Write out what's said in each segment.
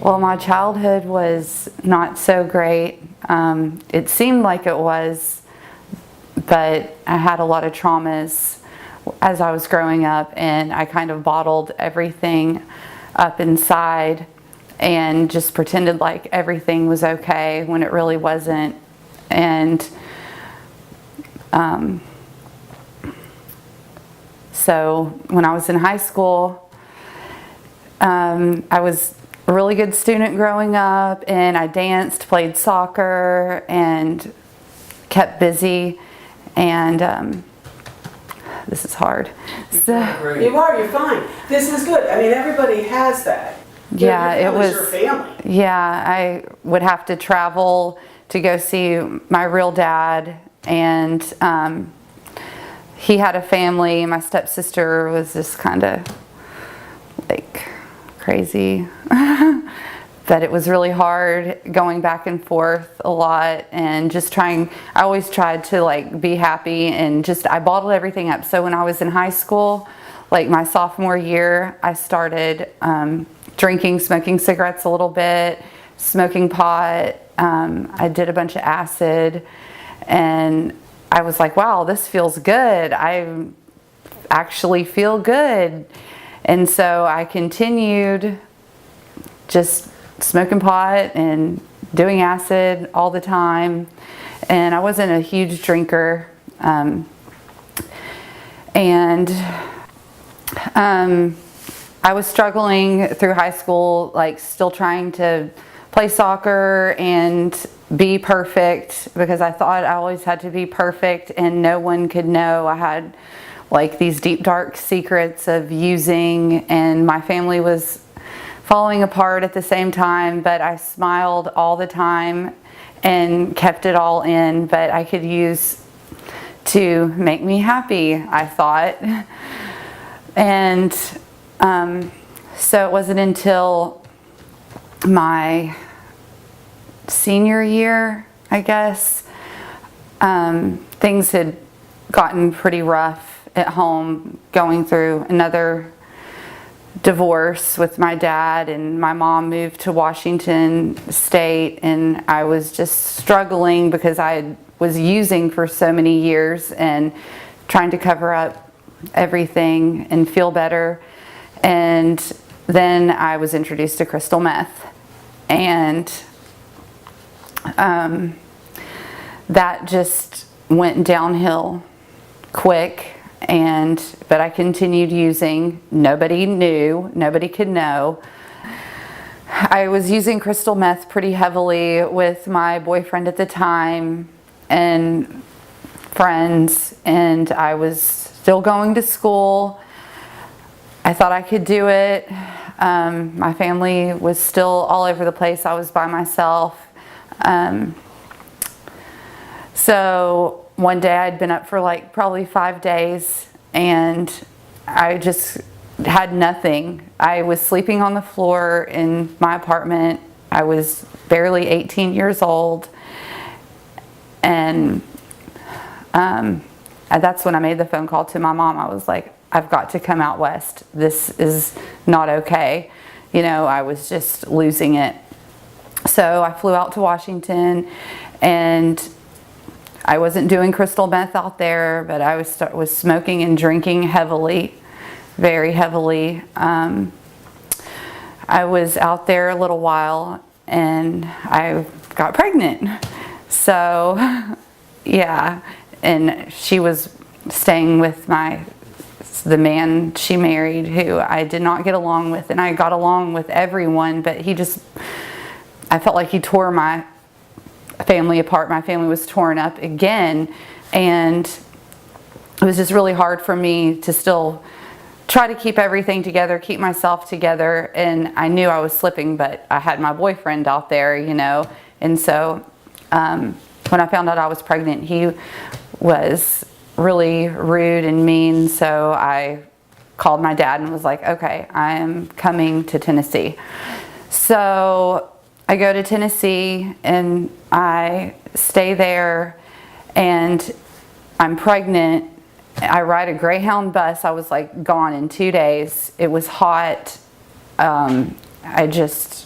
Well, my childhood was not so great. It seemed like it was, but I had a lot of traumas as I was growing up, and I kind of bottled everything up inside and just pretended like everything was okay when it really wasn't. And so when I was in high school, I was a really good student growing up, and I danced, played soccer, and kept busy. And this is hard. You're fine. This is good. I mean, everybody has that. Yeah, it was your family. Yeah, I would have to travel to go see my real dad, and he had a family. My stepsister was just kind of like crazy. But it was really hard going back and forth a lot, and just I always tried to like be happy, and I bottled everything up. So when I was in high school, like my sophomore year, I started drinking, smoking cigarettes a little bit, smoking pot. I did a bunch of acid, and I was like, wow, this feels good. I actually feel good. And so I continued just smoking pot and doing acid all the time. And I wasn't a huge drinker. I was struggling through high school, like still trying to play soccer and be perfect, because I thought I always had to be perfect and no one could know. I had like these deep, dark secrets of using, and my family was falling apart at the same time, but I smiled all the time and kept it all in. But I could use to make me happy, I thought. And so it wasn't until my senior year, I guess, things had gotten pretty rough at home, going through another divorce with my dad, and my mom moved to Washington State, and I was just struggling because I was using for so many years and trying to cover up everything and feel better. And then I was introduced to crystal meth, and that just went downhill quick. But I continued using. Nobody knew, nobody could know. I was using crystal meth pretty heavily with my boyfriend at the time and friends, and I was still going to school. I thought I could do it. My family was still all over the place. I was by myself. So one day I'd been up for like probably 5 days, and I just had nothing. I was sleeping on the floor in my apartment. I was barely 18 years old, and that's when I made the phone call to my mom. I was like, I've got to come out west. This is not okay. You know, I was just losing it. So I flew out to Washington, and I wasn't doing crystal meth out there, but I was smoking and drinking heavily, very heavily. I was out there a little while, and I got pregnant. So, yeah, and she was staying with the man she married, who I did not get along with, and I got along with everyone, but I felt like he tore my family apart. My family was torn up again, and it was just really hard for me to still try to keep everything together, keep myself together. And I knew I was slipping, but I had my boyfriend out there, you know. And so when I found out I was pregnant, he was really rude and mean. So I called my dad and was like, okay, I am coming to Tennessee. So I go to Tennessee, and I stay there, and I'm pregnant. I ride a Greyhound bus. I was like gone in 2 days. It was hot. I just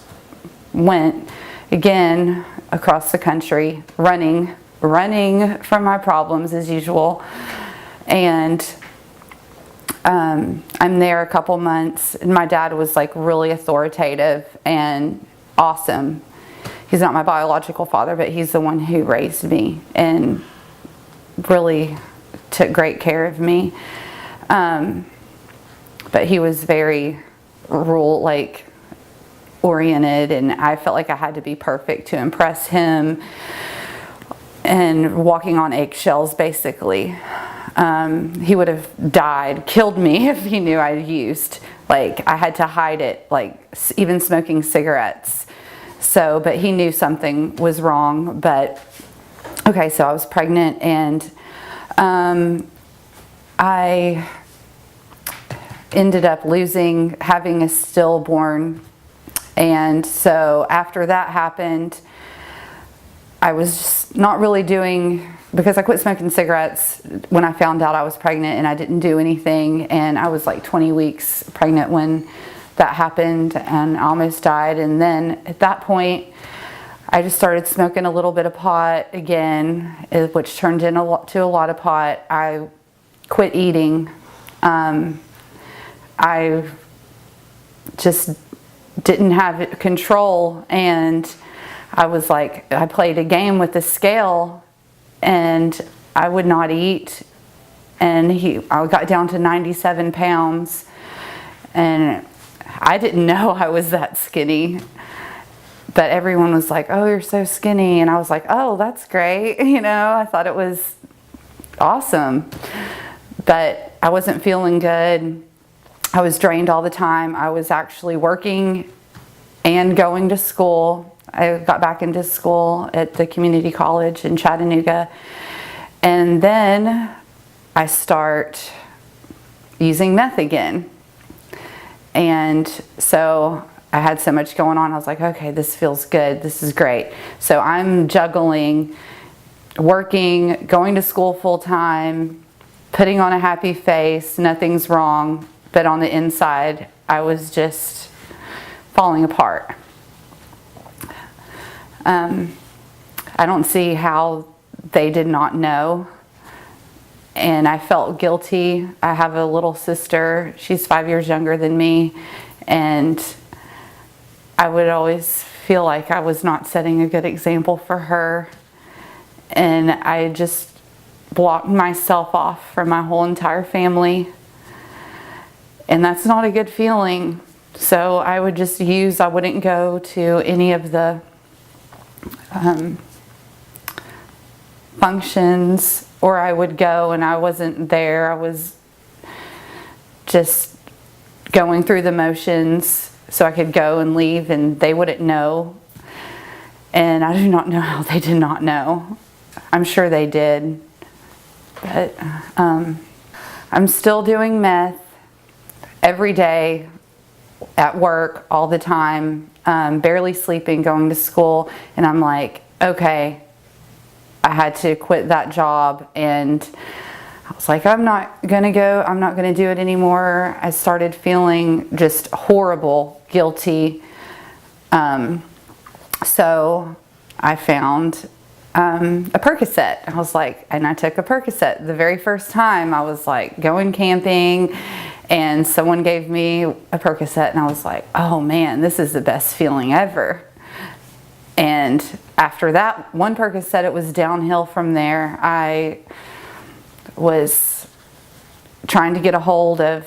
went again across the country, running from my problems as usual. And I'm there a couple months, and my dad was like really authoritative and awesome. He's not my biological father, but he's the one who raised me and really took great care of me. But he was very oriented, and I felt like I had to be perfect to impress him, and walking on eggshells basically. He would have killed me if he knew I'd used. Like, I had to hide it, like even smoking cigarettes. So, but he knew something was wrong. But okay, so I was pregnant, and I ended up having a stillborn. And so after that happened, I was just not really because I quit smoking cigarettes when I found out I was pregnant, and I didn't do anything. And I was like 20 weeks pregnant when that happened, and almost died. And then at that point, I just started smoking a little bit of pot again, which turned into a lot of pot. I quit eating. I just didn't have control, and I was like, I played a game with the scale, and I would not eat, and I got down to 97 pounds, and I didn't know I was that skinny, but everyone was like, oh, you're so skinny, and I was like, oh, that's great, I thought it was awesome, but I wasn't feeling good. I was drained all the time. I was actually working and going to school. I got back into school at the community college in Chattanooga. And then I start using meth again. And so I had so much going on. I was like, okay, this feels good. This is great. So I'm juggling, working, going to school full time, putting on a happy face, nothing's wrong. But on the inside, I was just falling apart. I don't see how they did not know. And I felt guilty. I have a little sister. She's 5 years younger than me. And I would always feel like I was not setting a good example for her. And I just blocked myself off from my whole entire family. And that's not a good feeling. So I would just I wouldn't go to any of the functions, or I would go and I wasn't there. I was just going through the motions so I could go and leave, and they wouldn't know. And I do not know how they did not know. I'm sure they did. But I'm still doing meth every day, at work, all the time, barely sleeping, going to school. And I'm like, okay, I had to quit that job. And I was like, I'm not going to do it anymore. I started feeling just horrible, guilty. So I found a Percocet. I was like, and I took a Percocet. The very first time I was like going camping, and someone gave me a Percocet, and I was like, oh man, this is the best feeling ever. And after that one Percocet, it was downhill from there. I was trying to get a hold of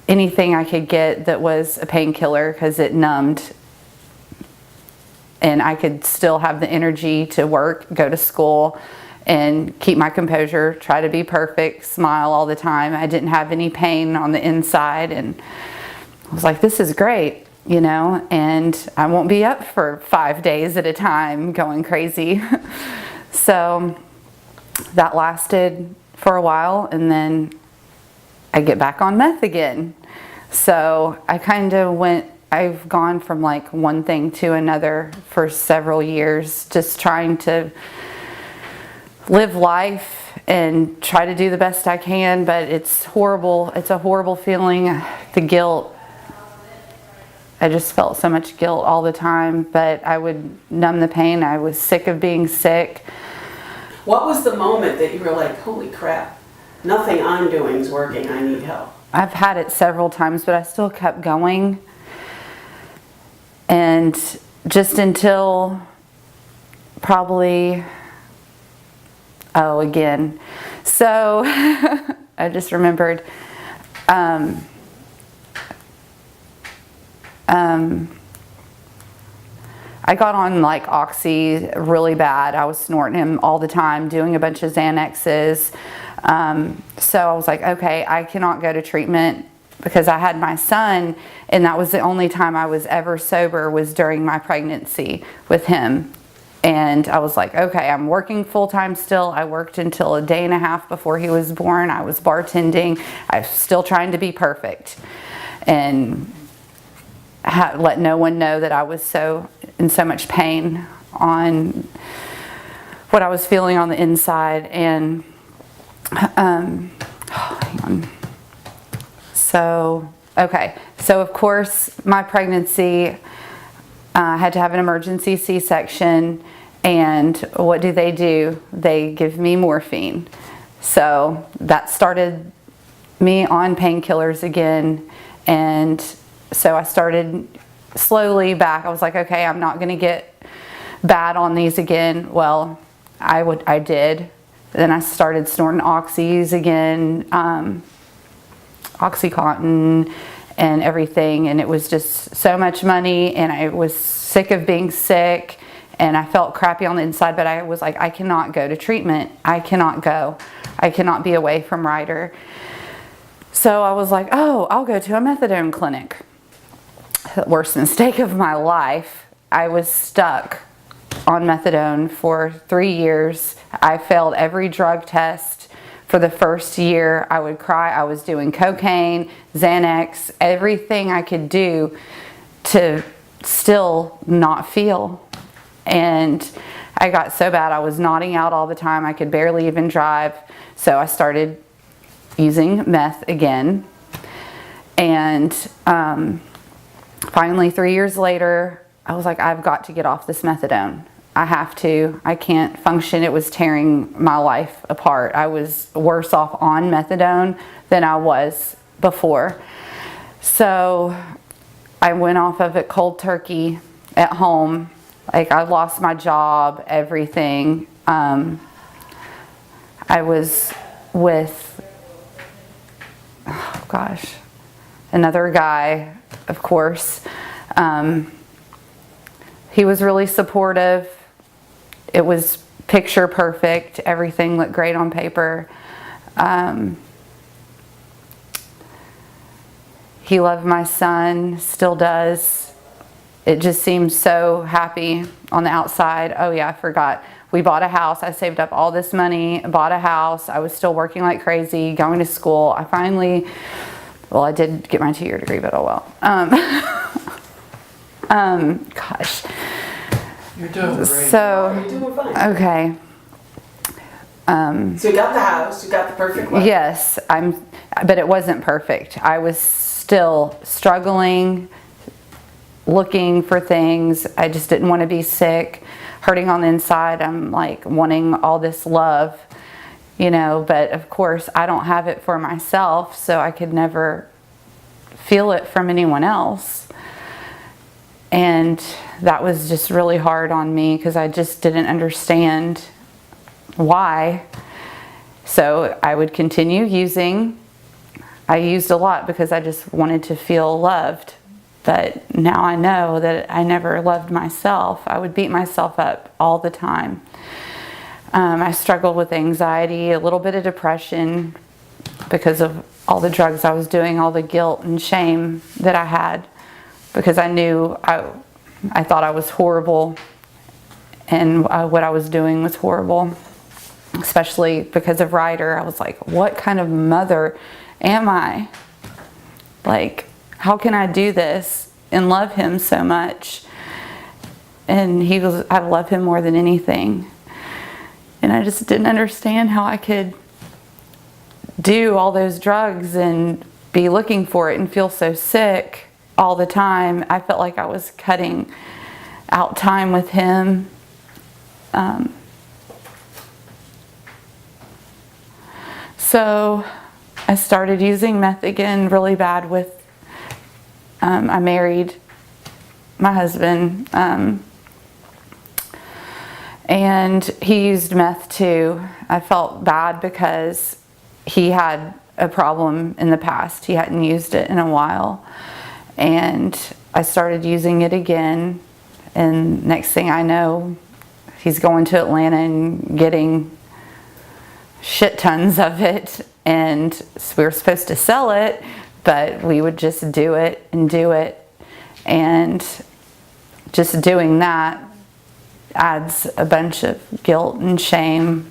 anything I could get that was a painkiller, because it numbed, and I could still have the energy to work, go to school, and keep my composure, try to be perfect, smile all the time. I didn't have any pain on the inside, and I was like, this is great, and I won't be up for 5 days at a time going crazy. So that lasted for a while, and then I get back on meth again. So I've gone from like one thing to another for several years, just trying to live life and try to do the best I can, but it's horrible. It's a horrible feeling, the guilt. I just felt so much guilt all the time, but I would numb the pain. I was sick of being sick. What was the moment that you were like, holy crap, nothing I'm doing is working, I need help? I've had it several times, but I still kept going. And just until probably, again. So I just remembered, I got on like Oxy really bad. I was snorting him all the time, doing a bunch of Xanaxes. So I was like, okay, I cannot go to treatment because I had my son, and that was the only time I was ever sober was during my pregnancy with him. And I was like, okay, I'm working full-time still. I worked until a day and a half before he was born. I was bartending. I was still trying to be perfect. And let no one know that I was in so much pain on what I was feeling on the inside. And hang on. So of course my pregnancy, I had to have an emergency C-section, and what do? They give me morphine. So that started me on painkillers again, and so I started slowly back. I was like, okay, I'm not going to get bad on these again. Well, I did. Then I started snorting Oxys again, Oxycontin and everything. And it was just so much money, and I was sick of being sick, and I felt crappy on the inside, but I was like, I cannot go to treatment. I cannot go. I cannot be away from Ryder. So I was like, oh, I'll go to a methadone clinic. Worst mistake of my life. I was stuck on methadone for 3 years. I failed every drug test for the first year. I would cry. I was doing cocaine, Xanax, everything I could do to still not feel. And I got so bad. I was nodding out all the time. I could barely even drive. So I started using meth again. And finally, 3 years later, I was like, I've got to get off this methadone. I have to. I can't function. It was tearing my life apart. I was worse off on methadone than I was before. So I went off of it cold turkey at home. Like, I lost my job, everything. I was with, another guy, of course. He was really supportive. It was picture perfect. Everything looked great on paper. He loved my son, still does. It just seems so happy on the outside. Oh yeah, I forgot. We bought a house. I saved up all this money, bought a house. I was still working like crazy, going to school. I finally, I did get my 2-year degree, but oh well. Gosh. You're doing great. You're doing fine. Okay. So you got the house, you got the perfect life. Yes, but it wasn't perfect. I was still struggling, looking for things. I just didn't want to be sick, hurting on the inside. I'm like wanting all this love, but of course I don't have it for myself, so I could never feel it from anyone else. And that was just really hard on me because I just didn't understand why. So I would continue using. I used a lot because I just wanted to feel loved. But now I know that I never loved myself. I would beat myself up all the time. I struggled with anxiety, a little bit of depression because of all the drugs I was doing, all the guilt and shame that I had. Because I knew I thought I was horrible, and what I was doing was horrible. Especially because of Ryder. I was like, what kind of mother am I? Like, how can I do this and love him so much? And I love him more than anything. And I just didn't understand how I could do all those drugs and be looking for it and feel so sick all the time. I felt like I was cutting out time with him. So I started using meth again really bad with, I married my husband, and he used meth too. I felt bad because he had a problem in the past. He hadn't used it in a while. And I started using it again. And next thing I know, he's going to Atlanta and getting shit tons of it. And so we were supposed to sell it, but we would just do it and do it. And just doing that adds a bunch of guilt and shame.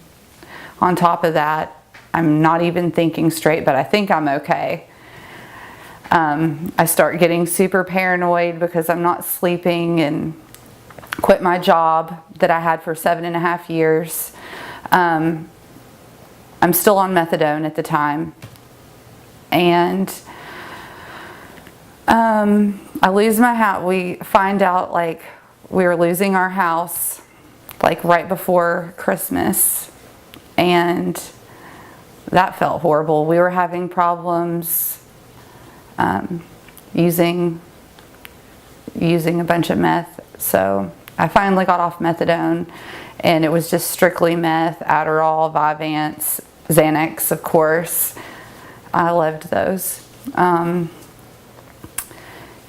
On top of that, I'm not even thinking straight, but I think I'm okay. I start getting super paranoid because I'm not sleeping, and quit my job that I had for 7.5 years. I'm still on methadone at the time. And I lose my house. We find out like we were losing our house like right before Christmas. And that felt horrible. We were having problems using a bunch of meth. So I finally got off methadone, and it was just strictly meth, Adderall, Vyvanse, Xanax, of course. I loved those.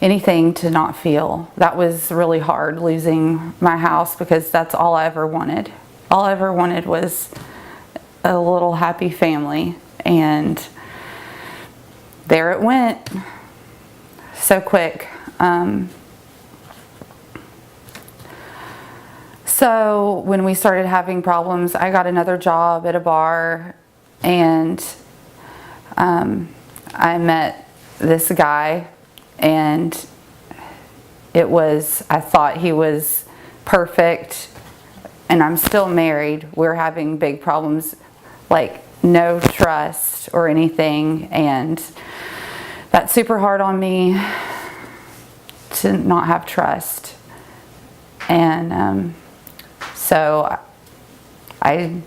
Anything to not feel. That was really hard, losing my house, because that's all I ever wanted. All I ever wanted was a little happy family, and there it went so quick. So when we started having problems, I got another job at a bar, and I met this guy, and I thought he was perfect, and I'm still married. We're having big problems, like no trust or anything, and that's super hard on me to not have trust. And so I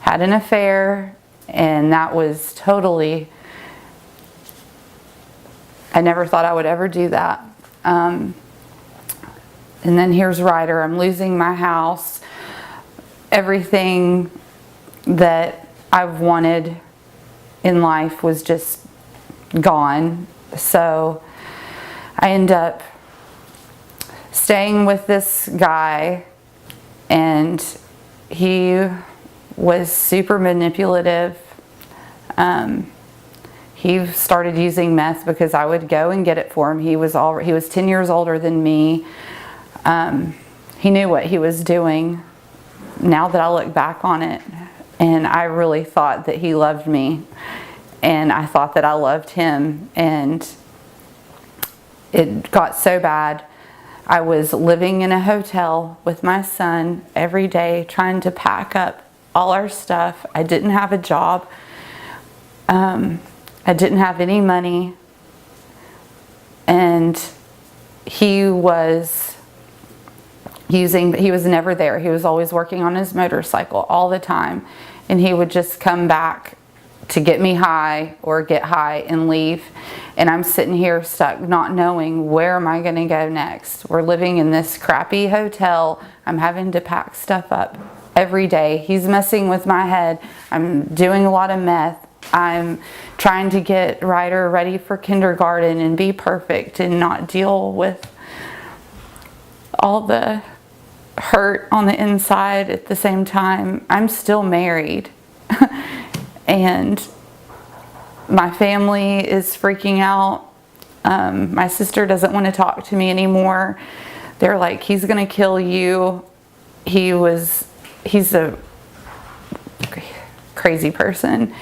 had an affair, and that was totally, I never thought I would ever do that. And then here's Ryder. I'm losing my house. Everything that I've wanted in life was just gone. So I end up staying with this guy, and he was super manipulative. He started using meth because I would go and get it for him. He was 10 years older than me. He knew what he was doing. Now that I look back on it, and I really thought that he loved me, and I thought that I loved him, and it got so bad. I was living in a hotel with my son every day, trying to pack up all our stuff. I didn't have a job. I didn't have any money, and he was never there. He was always working on his motorcycle all the time, and he would just come back to get me high or get high and leave. And I'm sitting here stuck, not knowing where am I going to go next. We're living in this crappy hotel. I'm having to pack stuff up every day. He's messing with my head. I'm doing a lot of meth. I'm trying to get Ryder ready for kindergarten and be perfect and not deal with all the hurt on the inside at the same time. I'm still married. And my family is freaking out. My sister doesn't want to talk to me anymore. They're like, he's going to kill you. He's a crazy person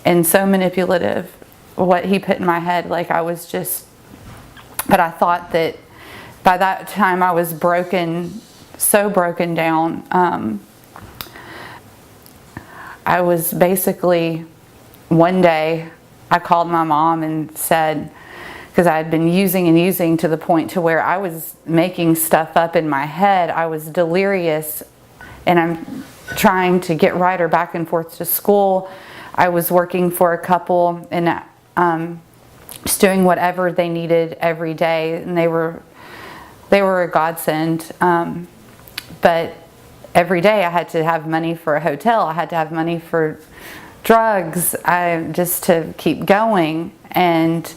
and so manipulative. What he put in my head, like I was just, but I thought that by that time I was broken, so broken down. I was basically, one day I called my mom and said, because I had been using and using to the point to where I was making stuff up in my head. I was delirious, and I'm trying to get Ryder back and forth to school. I was working for a couple and just doing whatever they needed every day, and they were a godsend. But every day I had to have money for a hotel. I had to have money for drugs, just to keep going, and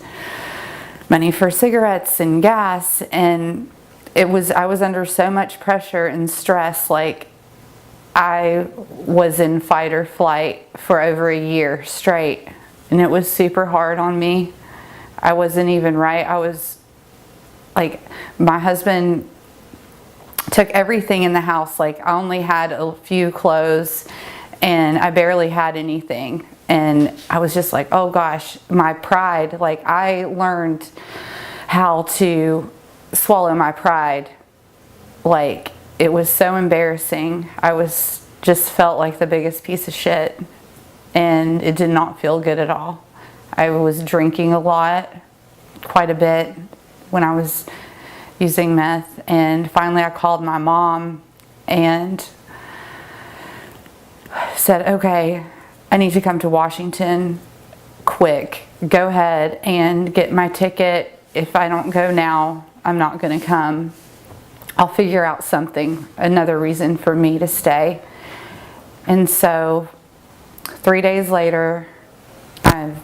money for cigarettes and gas. And I was under so much pressure and stress. Like, I was in fight or flight for over a year straight, and it was super hard on me. I wasn't even right. I was like, my husband took everything in the house. Like, I only had a few clothes and I barely had anything. And I was just like, oh gosh, my pride. Like, I learned how to swallow my pride. Like, it was so embarrassing. I just felt like the biggest piece of shit, and it did not feel good at all. I was drinking a lot, quite a bit, when I was using meth. And finally I called my mom and said, okay, I need to come to Washington quick. Go ahead and get my ticket. If I don't go now, I'm not going to come. I'll figure out something, another reason for me to stay. And so 3 days later, I'm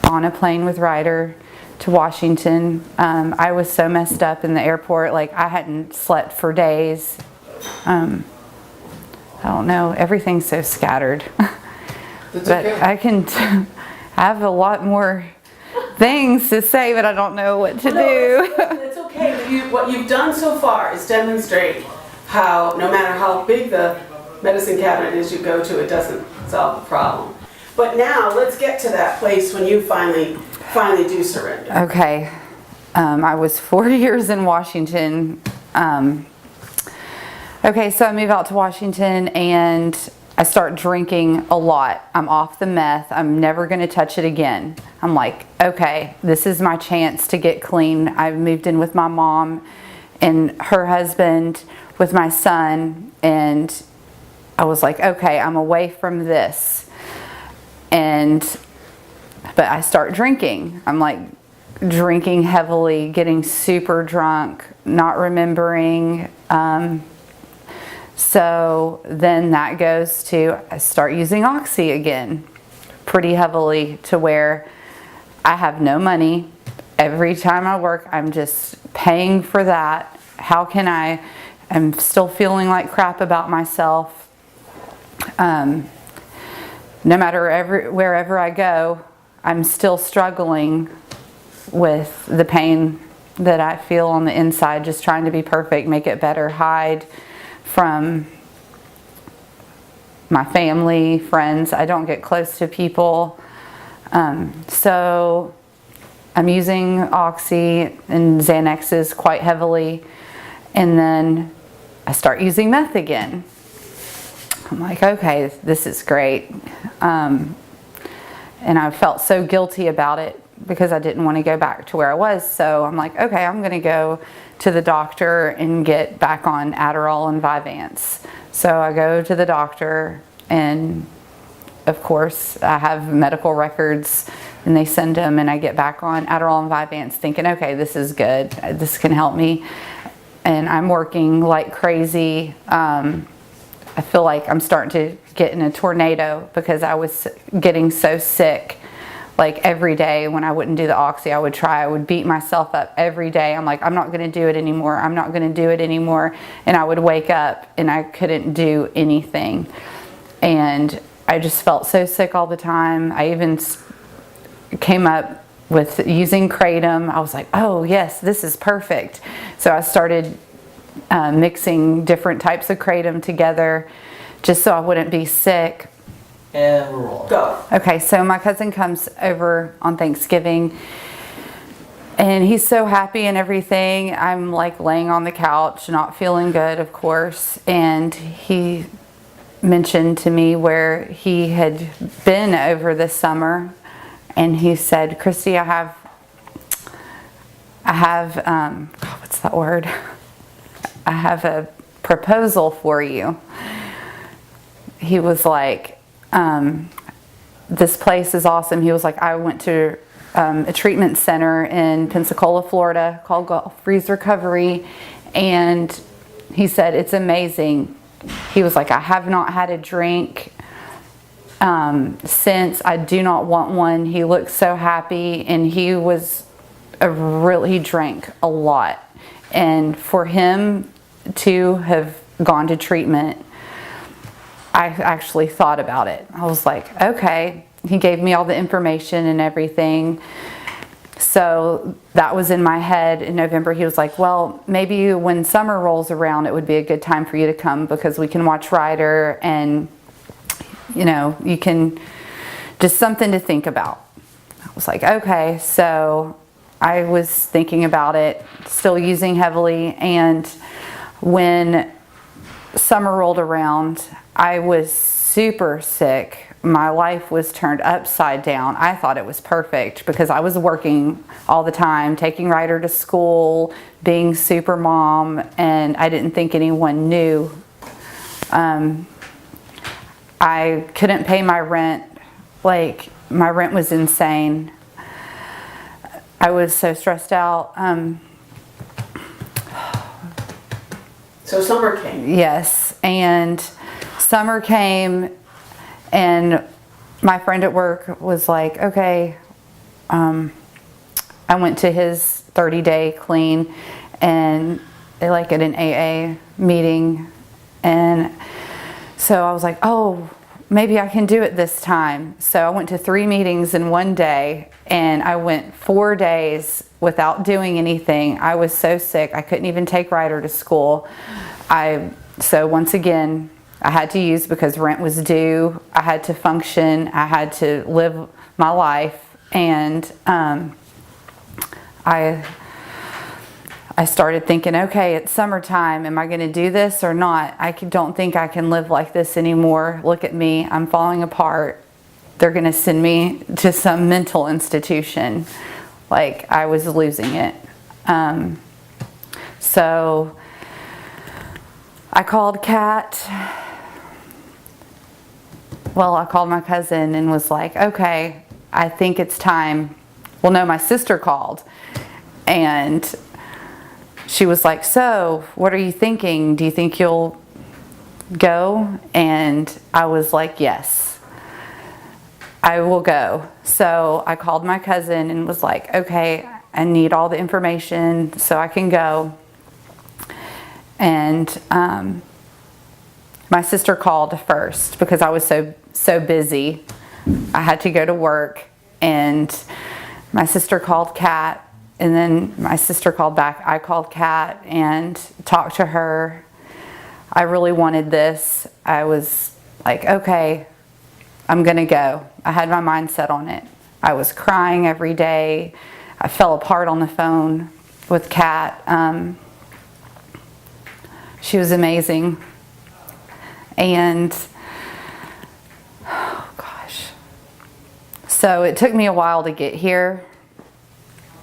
on a plane with Ryder to Washington. I was so messed up in the airport. Like, I hadn't slept for days. I don't know. Everything's so scattered. That's But okay. I can have a lot more things to say, but I don't know what to do. It's okay. What you've done so far is demonstrate how, no matter how big the medicine cabinet is you go to, it doesn't solve the problem. But now let's get to that place when you finally do surrender. Okay. I was 4 years in Washington. Okay, so I move out to Washington and I start drinking a lot. I'm off the meth. I'm never going to touch it again. I'm like, okay, this is my chance to get clean. I moved in with my mom and her husband with my son, and I was like, okay, I'm away from this. But I start drinking. I'm like drinking heavily, getting super drunk, not remembering. So then that goes to, I start using Oxy again pretty heavily, to where I have no money. Every time I work, I'm just paying for that. How can I'm still feeling like crap about myself. No matter wherever I go, I'm still struggling with the pain that I feel on the inside, just trying to be perfect, make it better, hide from my family, friends. I don't get close to people. So I'm using Oxy and Xanaxes quite heavily. And then I start using meth again. I'm like, okay, this is great. And I felt so guilty about it because I didn't want to go back to where I was. So I'm like, okay, I'm going to go to the doctor and get back on Adderall and Vyvanse. So I go to the doctor, and of course I have medical records, and they send them, and I get back on Adderall and Vyvanse thinking, okay, this is good. This can help me. And I'm working like crazy. I feel like I'm starting to get in a tornado because I was getting so sick. Like, every day when I wouldn't do the Oxy, I would beat myself up every day. I'm like, I'm not going to do it anymore. I'm not going to do it anymore. And I would wake up and I couldn't do anything. And I just felt so sick all the time. I even came up with using Kratom. I was like, oh yes, this is perfect. So I started mixing different types of Kratom together just so I wouldn't be sick. And we're rolling. Go. Okay, so my cousin comes over on Thanksgiving, and he's so happy and everything. I'm like laying on the couch, not feeling good, of course, and he mentioned to me where he had been over this summer, and he said, Kristi, I have I have, what's that word? I have a proposal for you. He was like, this place is awesome. He was like, I went to a treatment center in Pensacola, Florida called Gulf Breeze Recovery, and he said, it's amazing. He was like, I have not had a drink since. I do not want one. He looked so happy, and he drank a lot. And for him to have gone to treatment, I actually thought about it. I was like, okay. He gave me all the information and everything. So that was in my head in November. He was like, well, maybe when summer rolls around, it would be a good time for you to come because we can watch Ryder and, you know, you can, just something to think about. I was like, okay. So I was thinking about it, still using heavily. And when summer rolled around, I was super sick. My life was turned upside down. I thought it was perfect because I was working all the time, taking Ryder to school, being super mom, and I didn't think anyone knew. I couldn't pay my rent. Like, my rent was insane. I was so stressed out. So summer came. Yes, and summer came, and my friend at work was like, okay, I went to his 30-day clean, and they like at an AA meeting, and so I was like, oh, maybe I can do it this time. So I went to 3 meetings in one day, and I went 4 days without doing anything. I was so sick, I couldn't even take Ryder to school. So once again, I had to use because rent was due. I had to function. I had to live my life. And I started thinking, okay, it's summertime. Am I going to do this or not? I don't think I can live like this anymore. Look at me. I'm falling apart. They're going to send me to some mental institution. Like, I was losing it. So I called Kat. Well, I called my cousin and was like, okay, I think it's time. Well, no, my sister called, and she was like, so what are you thinking? Do you think you'll go? And I was like, yes, I will go. So I called my cousin and was like, okay, I need all the information so I can go. And my sister called first because I was so busy. I had to go to work, and my sister called Kat, and then my sister called back. I called Kat and talked to her. I really wanted this. I was like, okay, I'm gonna go. I had my mind set on it. I was crying every day. I fell apart on the phone with Kat. She was amazing. And, oh gosh. So it took me a while to get here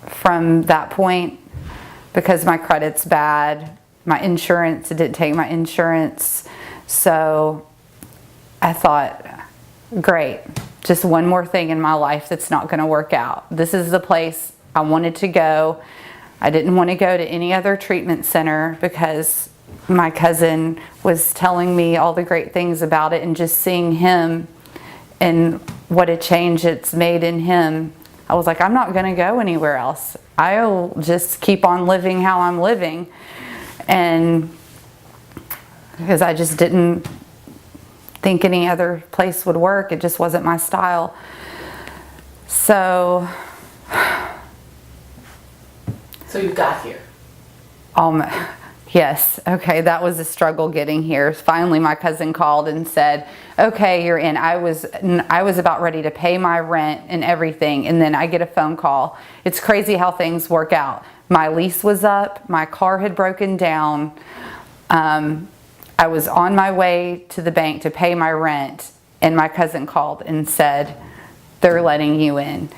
from that point because my credit's bad. My insurance, it didn't take my insurance. So I thought, great, just one more thing in my life that's not going to work out. This is the place I wanted to go. I didn't want to go to any other treatment center because my cousin was telling me all the great things about it, and just seeing him and what a change it's made in him. I was like, I'm not going to go anywhere else. I'll just keep on living how I'm living. And because I just didn't think any other place would work. It just wasn't my style. So you got here. Yes, okay, that was a struggle getting here. Finally, my cousin called and said, okay, you're in. I was about ready to pay my rent and everything, and then I get a phone call. It's crazy how things work out. My lease was up, my car had broken down. I was on my way to the bank to pay my rent, and my cousin called and said, they're letting you in.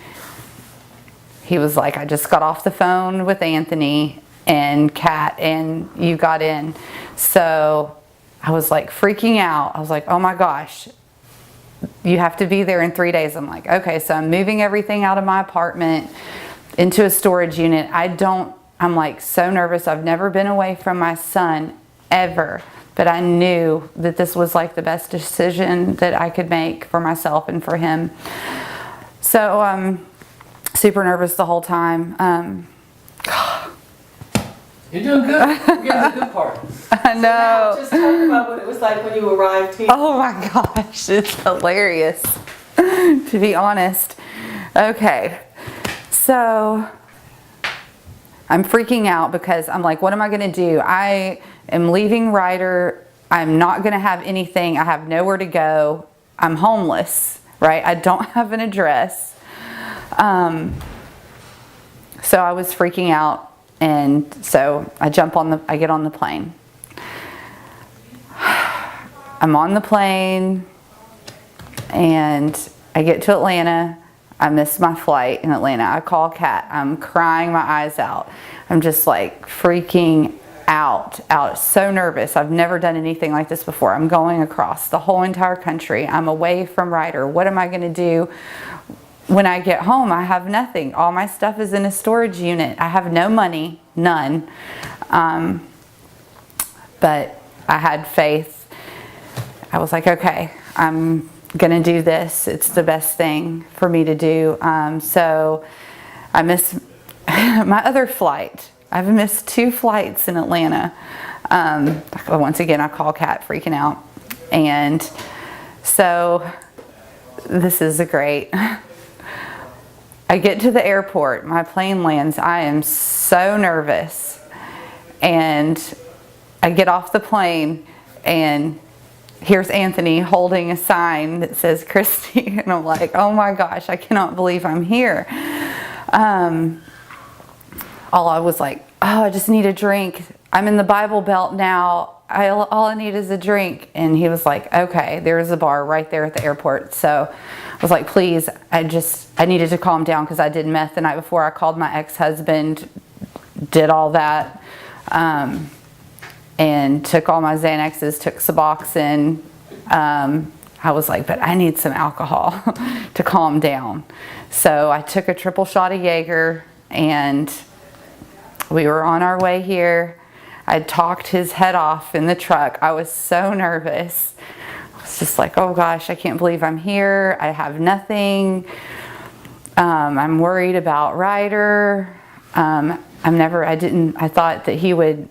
he was like, I just got off the phone with Anthony and Kat and you got in. So I was like freaking out. I was like, oh my gosh, you have to be there in 3 days. I'm like, okay, so I'm moving everything out of my apartment into a storage unit. I'm like so nervous. I've never been away from my son ever, but I knew that this was like the best decision that I could make for myself and for him. So super nervous the whole time. You're doing good. You're getting the good part. I know. Now, just talk about what it was like when you arrived here. Oh my gosh, it's hilarious, to be honest. Okay, so I'm freaking out because I'm like, what am I going to do? I am leaving Ryder. I'm not going to have anything. I have nowhere to go. I'm homeless, right? I don't have an address. So I was freaking out. And so I get on the plane. I'm on the plane and I get to Atlanta. I missed my flight in Atlanta. I call Kat. I'm crying my eyes out. I'm just like freaking out, so nervous. I've never done anything like this before. I'm going across the whole entire country. I'm away from Ryder. What am I going to do? When I get home, I have nothing. All my stuff is in a storage unit. I have no money, none. But I had faith. I was like, okay, I'm gonna do this. It's the best thing for me to do. So I missed my other flight. I've missed 2 flights in Atlanta. Once again, I call Kat freaking out. And so this is great. I get to the airport, my plane lands, I am so nervous, and I get off the plane and here's Anthony holding a sign that says Kristi, and I'm like, oh my gosh, I cannot believe I'm here. I was like, oh, I just need a drink. I'm in the Bible Belt now. All I need is a drink. And he was like, okay, there's a bar right there at the airport. So I was like, please, I needed to calm down because I did meth the night before. I called my ex-husband, did all that, and took all my Xanaxes, took Suboxone. I was like, but I need some alcohol to calm down. So I took a triple shot of Jaeger and we were on our way here. I talked his head off in the truck. I was so nervous. I was just like, oh gosh, I can't believe I'm here. I have nothing. I'm worried about Ryder. I thought that he would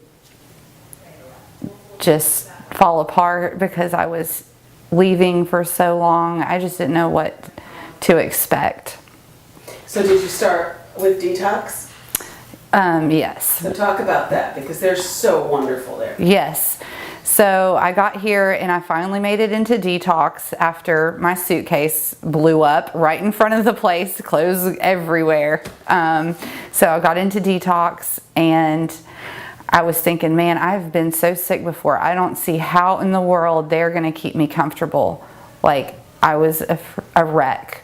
just fall apart because I was leaving for so long. I just didn't know what to expect. So did you start with detox? Yes. So talk about that because they're so wonderful there. Yes. So I got here and I finally made it into detox after my suitcase blew up right in front of the place, clothes everywhere. So I got into detox and I was thinking, man, I've been so sick before. I don't see how in the world they're going to keep me comfortable. Like I was a wreck.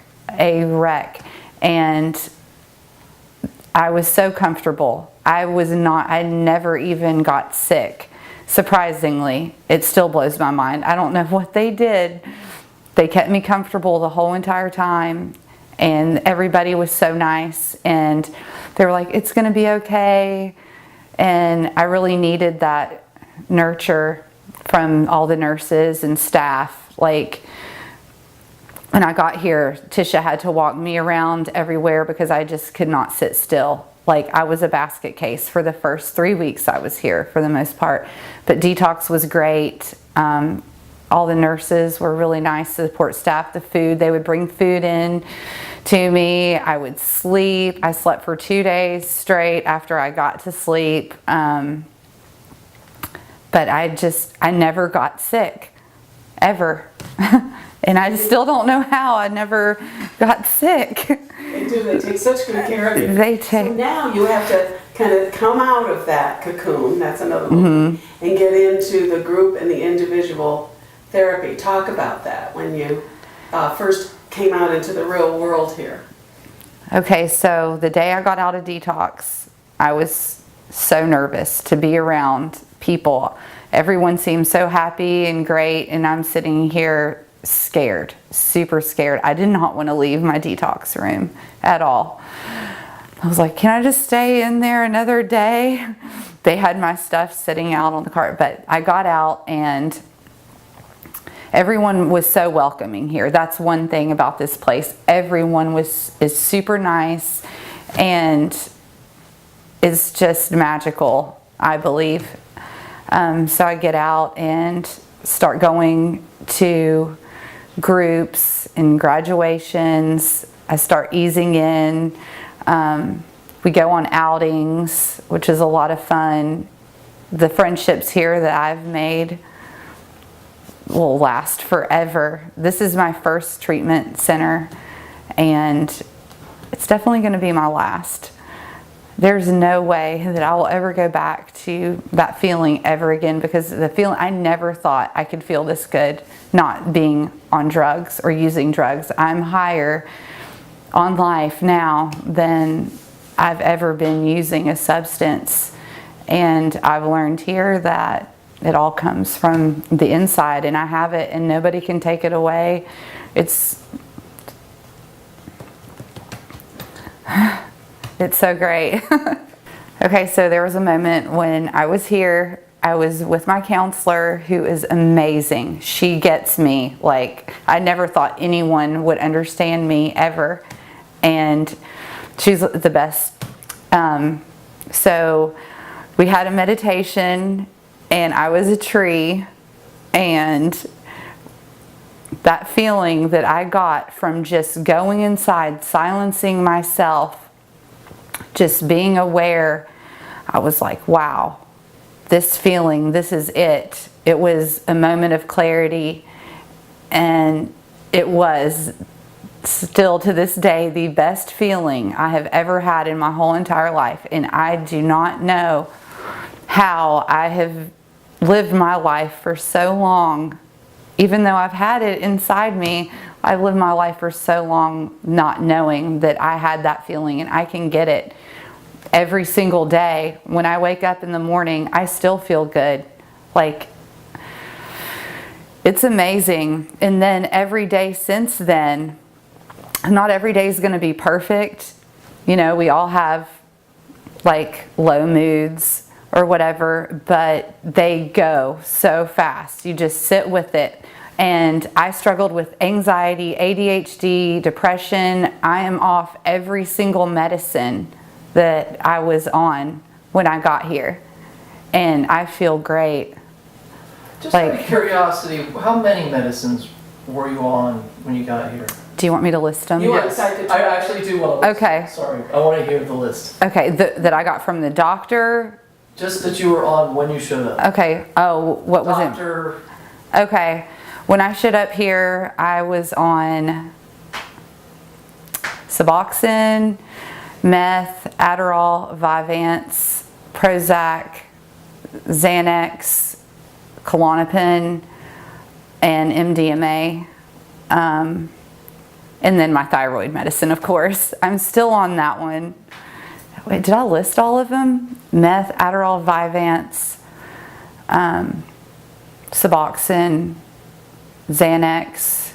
And I was so comfortable. I never even got sick. Surprisingly, it still blows my mind. I don't know what they did. They kept me comfortable the whole entire time, and everybody was so nice, and they were like, it's gonna be okay. And I really needed that nurture from all the nurses and staff. Like, when I got here, Tisha had to walk me around everywhere because I just could not sit still. Like I was a basket case for the first 3 weeks I was here for the most part. But detox was great. All the nurses were really nice, the support staff, the food. They would bring food in to me. I would sleep. I slept for 2 days straight after I got to sleep. But I never got sick, ever. And I still don't know how. I never got sick. They do. They take such good care of you. So now you have to kind of come out of that cocoon, that's another one, and get into the group and the individual therapy. Talk about that when you first came out into the real world here. Okay, so the day I got out of detox, I was so nervous to be around people. Everyone seemed so happy and great, and I'm sitting here scared, super scared. I did not want to leave my detox room at all. I was like, can I just stay in there another day? They had my stuff sitting out on the cart, but I got out and everyone was so welcoming here. That's one thing about this place. Everyone is super nice and is just magical, I believe. So I get out and start going to groups and graduations. I start easing in. We go on outings, which is a lot of fun. The friendships here that I've made will last forever. This is my first treatment center, and it's definitely going to be my last. There's no way that I will ever go back to that feeling ever again, because the feeling, I never thought I could feel this good not being on drugs or using drugs. I'm higher on life now than I've ever been using a substance, and I've learned here that it all comes from the inside, and I have it and nobody can take it away. It's so great. Okay, so there was a moment when I was here. I was with my counselor, who is amazing. She gets me. Like, I never thought anyone would understand me ever, and she's the best. So we had a meditation, and I was a tree, and that feeling that I got from just going inside, silencing myself, just being aware, I was like, wow, this feeling, this is it. It was a moment of clarity, and it was still to this day the best feeling I have ever had in my whole entire life. And I do not know how I have lived my life for so long. Even though I've had it inside me, I've lived my life for so long not knowing that I had that feeling, and I can get it every single day. When I wake up in the morning, I still feel good. Like, it's amazing. And then every day since then, not every day is going to be perfect. You know, we all have like low moods or whatever, but they go so fast. You just sit with it. And I struggled with anxiety, ADHD, depression. I am off every single medicine that I was on when I got here, and I feel great. Just out of curiosity, how many medicines were you on when you got here? Do you want me to list them? Yes, I actually do want to list. Okay. Sorry, I want to hear the list. Okay, that I got from the doctor. Just that you were on when you showed up. Okay. Oh, what was Doctor. it? Okay. When I showed up here, I was on Suboxone, meth, Adderall, Vyvanse, Prozac, Xanax, Klonopin, and MDMA. And then my thyroid medicine, of course. I'm still on that one. Wait, did I list all of them? Meth, Adderall, Vyvanse, Suboxone, Xanax.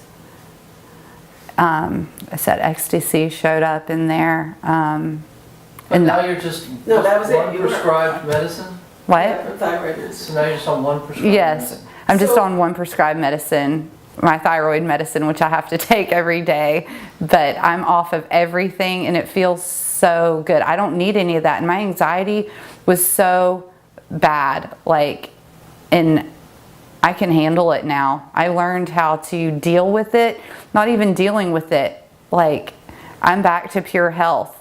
I said ecstasy showed up in there. But now you're just No, that was one it. You were- prescribed medicine? What? For thyroid medicine. So now you're just on one prescribed Yes, medicine? I'm just So- on one prescribed medicine, my thyroid medicine, which I have to take every day, but I'm off of everything, and it feels so good. I don't need any of that, and my anxiety was so bad, like, and I can handle it now. I learned how to deal with it, not even dealing with it, like, I'm back to pure health.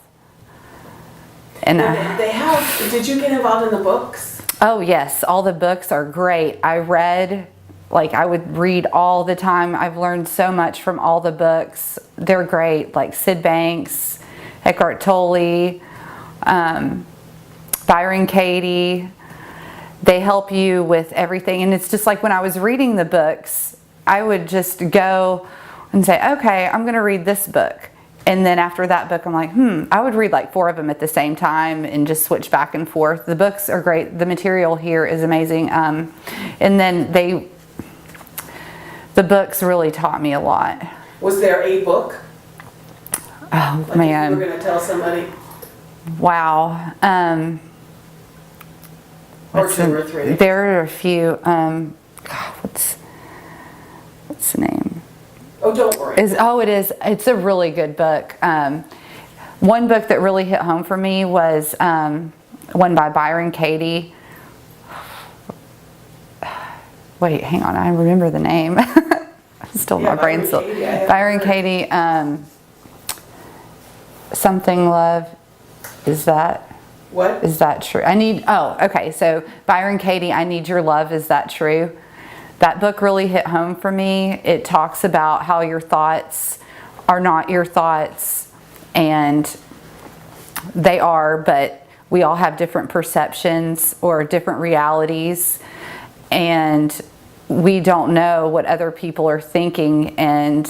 And They have, did you get involved in the books? oh yes, all the books are great. I read, like, I would read all the time. I've learned so much from all the books. They're great, like Sid Banks, Eckhart Tolle, Byron Katie. They help you with everything. And it's just like when I was reading the books, I would just go and say, okay, I'm going to read this book. And then after that book, I'm like, I would read like 4 of them at the same time and just switch back and forth. The books are great. The material here is amazing. And then the books really taught me a lot. Was there a book? Oh, Like man. you were going to tell somebody? Wow. Or 2 or 3? There are a few. God, what's the name? Oh, don't worry. It is. It's a really good book. One book that really hit home for me was one by Byron Katie. Wait, hang on. I remember the name. Still, Yeah, my brain's still. Byron Katie. Something love. Is that? What? Is that true? Okay. So Byron Katie, I Need Your Love. Is that true? That book really hit home for me. It talks about how your thoughts are not your thoughts, and they are, but we all have different perceptions or different realities, and we don't know what other people are thinking, and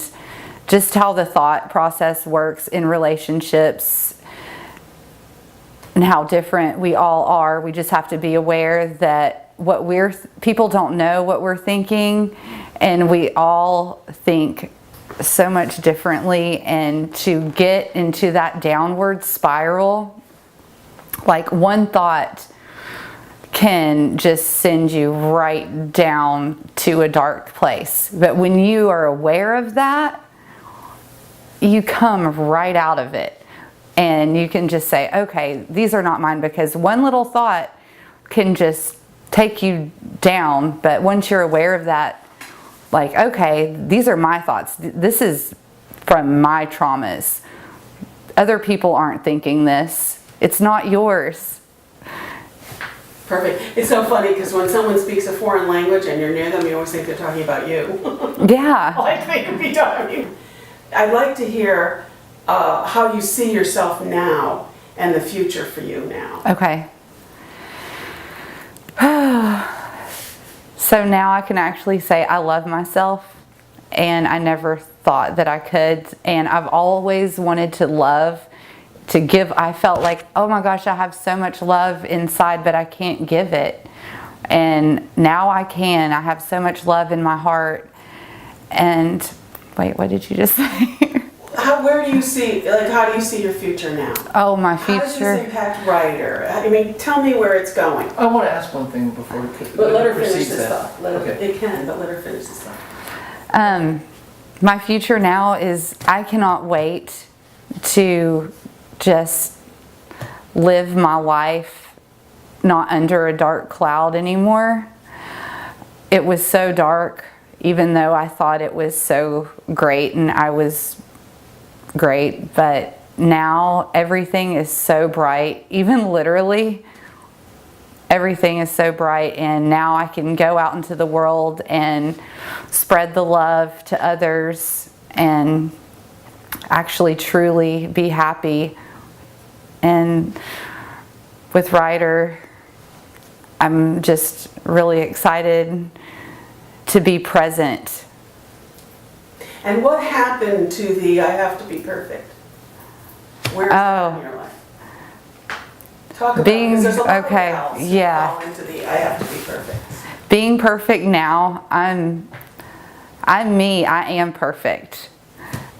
just how the thought process works in relationships and how different we all are. We just have to be aware that people don't know what we're thinking, and we all think so much differently. And to get into that downward spiral, like one thought can just send you right down to a dark place. But when you are aware of that, you come right out of it. And you can just say, okay, these are not mine, because one little thought can just take you down. But once you're aware of that, like, okay, these are my thoughts. This is from my traumas. Other people aren't thinking this. It's not yours. Perfect. It's so funny because when someone speaks a foreign language and you're near them, you always think they're talking about you. Yeah. Like they could be talking. I'd like to hear how you see yourself now and the future for you now. Okay. So now I can actually say I love myself, and I never thought that I could. And I've always wanted to love, to give. I felt like, oh my gosh, I have so much love inside, but I can't give it. And now I can. I have so much love in my heart. And wait, what did you just say? Where do you see, like, how do you see your future now? Oh, my How does future. this impact Ryder? I mean, tell me where it's going. I want to ask one thing before we But let her finish proceed this that. thought. Okay. It can, but let her finish this thought. My future now is I cannot wait to just live my life not under a dark cloud anymore. It was so dark, even though I thought it was so great and I was great, but now everything is so bright, even literally everything is so bright, and now I can go out into the world and spread the love to others and actually truly be happy. And with Ryder, I'm just really excited to be present. And what happened to the I have to be perfect? Where's that in your life? Talk about it, because there's a lot of valves that fall into the I have to be perfect. Being perfect now, I'm me, I am perfect.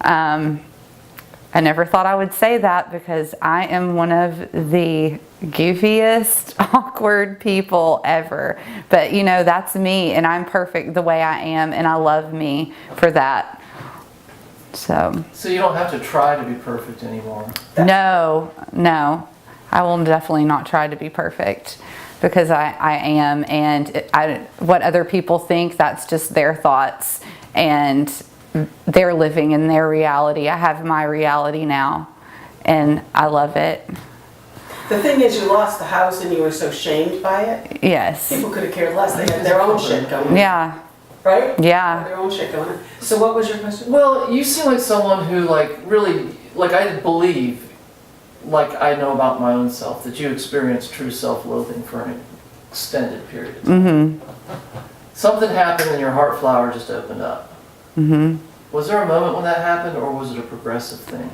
I never thought I would say that, because I am one of the goofiest, awkward people ever. But you know, that's me, and I'm perfect the way I am, and I love me for that. So you don't have to try to be perfect anymore. no, I will definitely not try to be perfect, because I am, and what other people think, that's just their thoughts, and they're living in their reality. I have my reality now, and I love it. The thing is, you lost the house and you were so shamed by it. Yes. People could have cared less. They had their own shit going on. Yeah. Right? Yeah. Their own shit going on. So what was your question? Well, you seem like someone who, like, really, like, I believe, like I know about my own self, that you experienced true self-loathing for an extended period of time. Something happened and your heart flower just opened up. Was there a moment when that happened, or was it a progressive thing?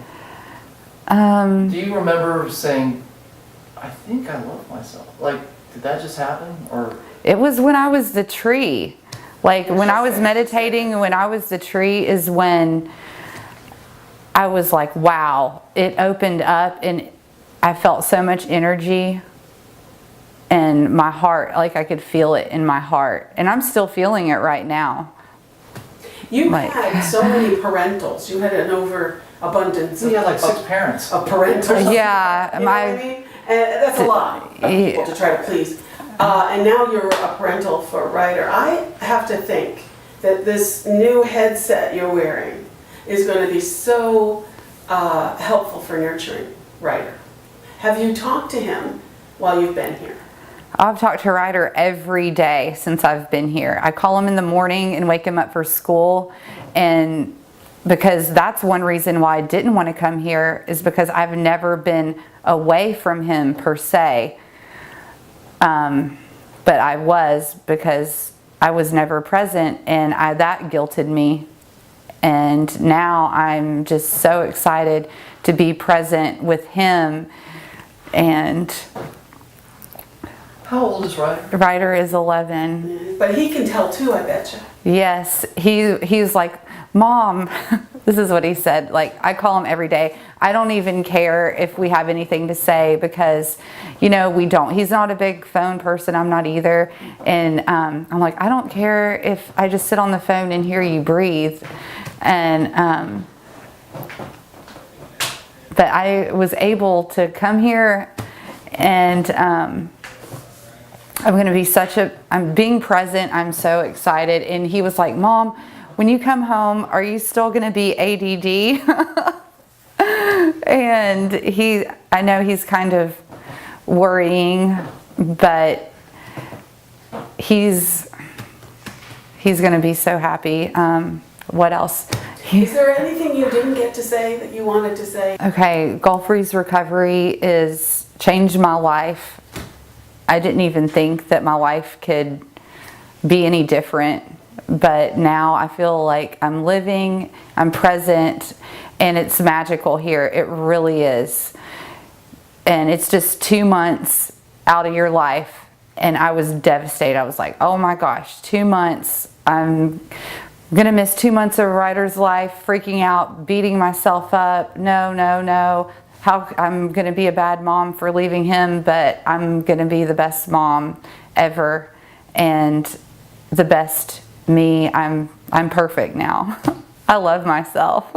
Do you remember saying, I think I love myself? Like, did that just happen? Or It was when I was the tree. Like when I was meditating, when I was the tree is when I was like, wow, it opened up and I felt so much energy in my heart. Like I could feel it in my heart. And I'm still feeling it right now. You Like- had so many parentals. You had an overabundance you had like 6 parents. of parentals. Yeah, You know what I mean? And that's a lot of people to try to please. And now you're a parental for a writer. I have to think that this new headset you're wearing is going to be so helpful for nurturing Ryder. Have you talked to him while you've been here? I've talked to Ryder every day since I've been here. I call him in the morning and wake him up for school, and because that's one reason why I didn't want to come here, is because I've never been away from him per se. But I was, because I was never present, and that guilted me. And now I'm just so excited to be present with him. And How old is Ryder? Ryder is 11. But he can tell too, I betcha. Yes, he's like, Mom, this is what he said. Like, I call him every day. I don't even care if we have anything to say because, you know, we don't. He's not a big phone person. I'm not either. And I'm like, I don't care if I just sit on the phone and hear you breathe. And but I was able to come here, and I'm going to be I'm being present. I'm so excited. And he was like, Mom, when you come home, are you still going to be ADD? And I know he's kind of worrying, but he's going to be so happy. What else? Is there anything you didn't get to say that you wanted to say? Okay, Gulfrey's recovery is changed my life. I didn't even think that my life could be any different, but now I feel like I'm living, I'm present, and it's magical here. It really is. And it's just 2 months out of your life, and I was devastated. I was like, oh my gosh, 2 months. I'm gonna miss 2 months of Ryder's life, freaking out, beating myself up. No, no, no. How I'm gonna be a bad mom for leaving him, but I'm gonna be the best mom ever and the best me. I'm perfect now. I love myself.